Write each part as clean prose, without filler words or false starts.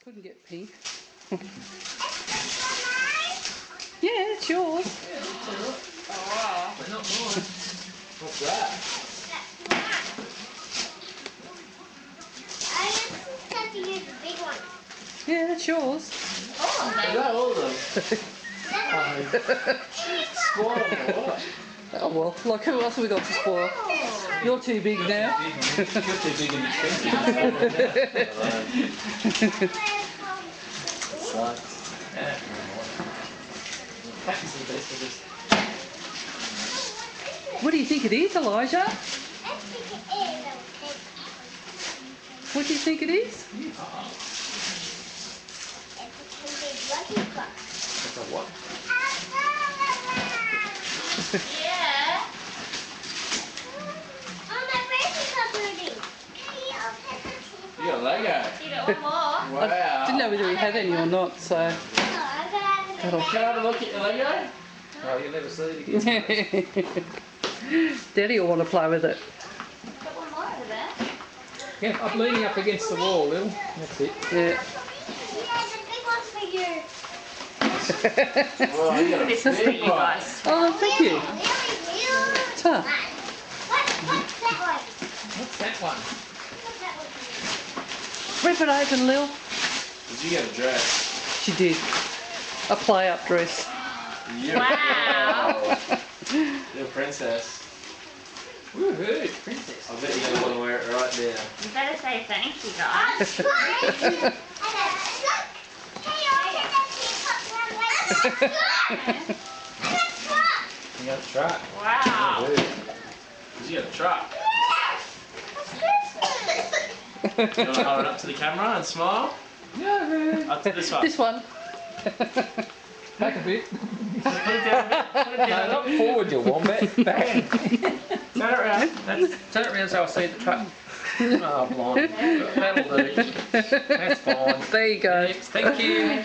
Couldn't get pink. Yeah, it's yours. Yeah, it's alright. Oh, but not mine. What's that? I have to use the big one. Yeah, that's yours. Oh, Is that all of them? Spoil them or what? Oh well, like who else have we got to spoil? You're too big now. You're too big and expensive. What do you think it is, Elijah? What do you think it is? It's a what? Yeah. Oh, my racing car building. You got a Lego? You got one more? Wow. Didn't know whether we had any or not, so. I'm gonna Can I have a look at your Lego? Oh, you'll never see it again. Daddy will want to play with it. got one more over there. Yeah, I'm leaning up against the wall, Lil. That's it. Yeah. Yeah, the big one's for you. Well, you got a This is for big you one. guys. Oh, thank you. Ta. What's that one? What's that one? What's that one? Rip it open, Lil. Did you get a dress? She did. A play-up dress. Yeah. Wow. You're a princess. Woohoo, princess. I bet you're going to want to wear it right now. You better say thank you, guys. You got a truck. Wow. Woohoo. You got a truck. You want to hold it up to the camera and smile? Yeah. Up to this one. This one. Back a bit. Put it down a bit. Put it down. Not forward, you wombat. Back. Turn it around. Turn it around so I'll see the truck. Oh, blind. That'll do. That's fine. There you go. Thanks. Thank you.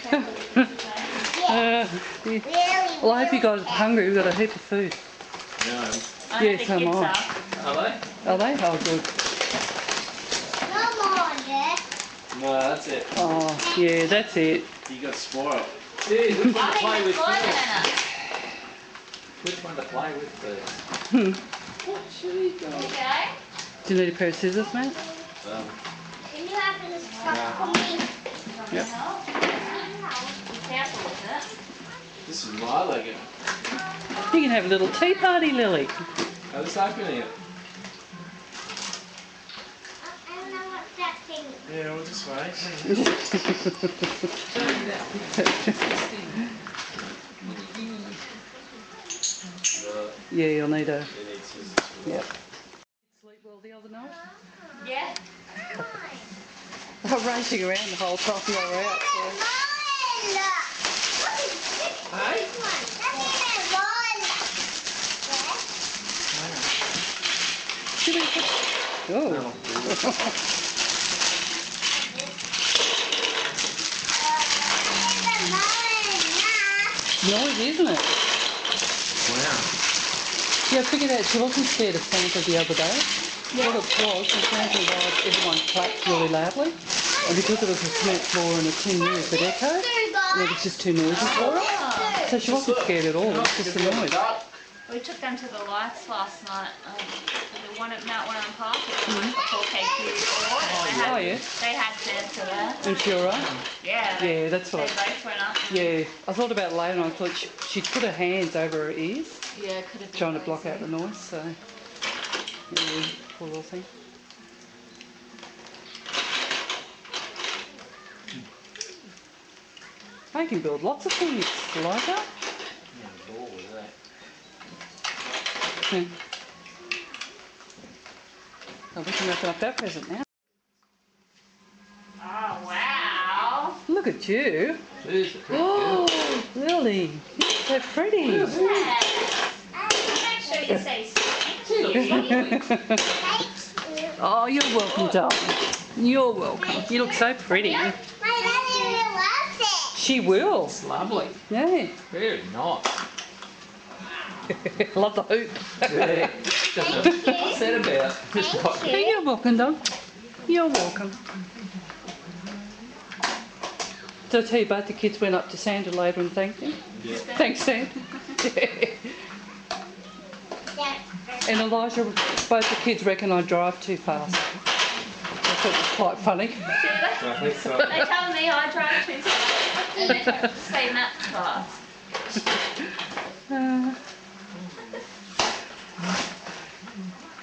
Well, I hope you guys are hungry. We've got a heap of food. No. I know Yeah, the so am kids I. are. Are they? Are they? Oh, good. No, that's it. Oh, yeah, that's it. You got spoiled. Dude, which one to play I with think first? it's Which one to play with first? What should he go? Okay. Do you need a pair of scissors, mate? Can you have this stuff for me? Yep. Be careful with it. This is my Lego. You can have a little tea party, Lily. How's this opening it? I don't know what that thing is. Yeah, we'll just wait. Yeah, you'll need a. You need scissors for Yep. Sleep well the other night? Yeah. They were racing around the whole time they were out. Hey? So. Oh. Noisy, isn't it? Wow. Yeah, I figured out she wasn't scared of Santa the other day. What it was Santa was everyone clapped really loudly. And because it was a cement floor and a tin roof, it echoed. And it was just too noisy for her. So she wasn't scared at all, it was just the noise. We took them to the lights last night. The one at Mount Warren Park, it's the 4K Resort. Oh, yeah. They had Santa there. And she alright? Yeah. Yeah, that's They what both went up. Yeah, I thought about it later and I thought she'd put her hands over her ears, Yeah, could have been trying to block noisy. out the noise, so. Yeah, poor little thing. I can build lots of things like that. Hmm. Oh, we can open up that present now. Oh, wow. Look at you. Jeez, the pretty Oh, Lily, you're so pretty. Yes. Make sure you say thank you. Oh, you're welcome, darling. You're welcome. You look so pretty. My daddy really loves it. She will. It's lovely. Yeah. Very nice. Love the hoop. Yeah. What's that about? Just Thank like, you. You're welcome, dog. You're welcome. Did I tell you both the kids went up to Santa later and thanked him? Yeah. Thanks, Santa. Yeah. And Elijah, both the kids reckon I drive too fast. I thought it was quite funny. See, I think so. they tell me I drive too fast, and they say Matt's fast.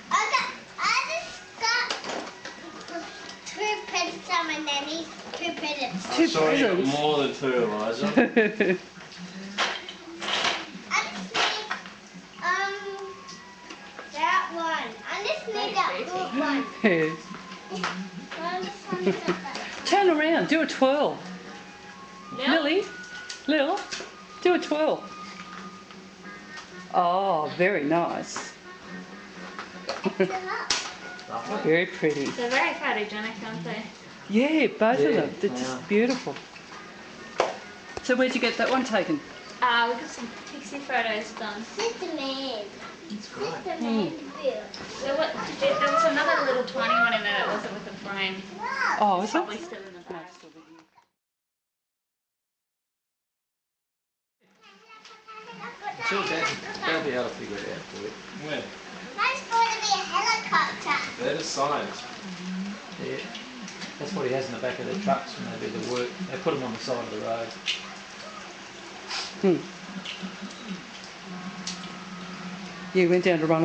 I just got two presents on my nanny. Two presents. Two Sorry, you got presents. more than two, Eliza. I just need that one. I just need that blue one. Yes. I just want that. Turn around, do a twirl. Yeah. Lily, Lil, do a twirl. Oh, very nice. Very pretty. They're very photogenic, aren't they? Yeah, both of them. They're Yeah. just beautiful. So where'd you get that one taken? We got some pixie photos done. Sister Man. That's great. Sister Man bill. There was another little tiny one in there that wasn't with the frame. Oh, is Probably it? still in the bag. Sure, they'll be able to figure it out for you. When? Mine's going to be a helicopter. That is science. Yeah, that's what he has in the back of their trucks when they do the work. They put them on the side of the road. You went down to run